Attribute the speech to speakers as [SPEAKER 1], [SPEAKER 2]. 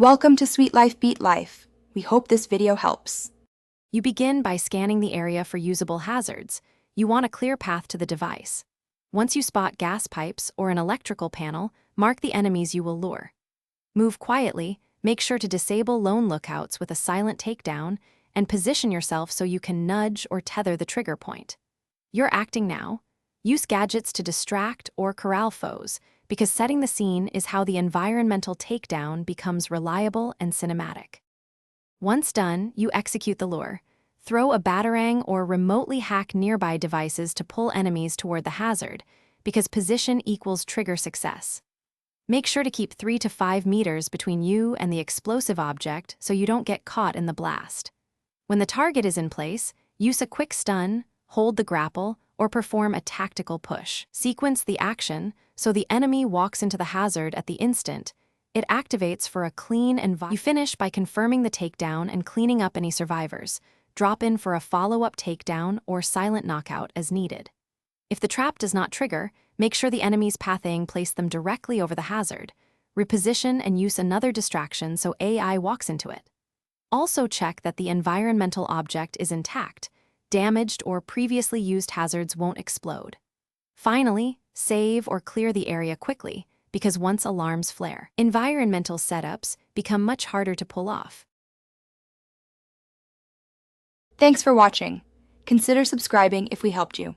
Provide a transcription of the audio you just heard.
[SPEAKER 1] Welcome to Sweet Life Beat Life. We hope this video helps.
[SPEAKER 2] You begin by scanning the area for usable hazards. You want a clear path to the device. Once you spot gas pipes or an electrical panel, mark the enemies you will lure. Move quietly, make sure to disable lone lookouts with a silent takedown, and position yourself so you can nudge or tether the trigger point. You're acting now. Use gadgets to distract or corral foes, because setting the scene is how the environmental takedown becomes reliable and cinematic. Once done, you execute the lure. Throw a batarang or remotely hack nearby devices to pull enemies toward the hazard, because position equals trigger success. Make sure to keep 3 to 5 meters between you and the explosive object so you don't get caught in the blast. When the target is in place, use a quick stun, hold the grapple, or perform a tactical push. Sequence the action so the enemy walks into the hazard at the instant. It activates for a clean environment. You finish by confirming the takedown and cleaning up any survivors. Drop in for a follow-up takedown or silent knockout as needed. If the trap does not trigger, make sure the enemy's pathing place them directly over the hazard. Reposition and use another distraction so AI walks into it. Also check that the environmental object is intact. Damaged or previously used hazards won't explode. Finally, save or clear the area quickly, because once alarms flare, environmental setups become much harder to pull off.
[SPEAKER 1] Thanks for watching. Consider subscribing if we helped you.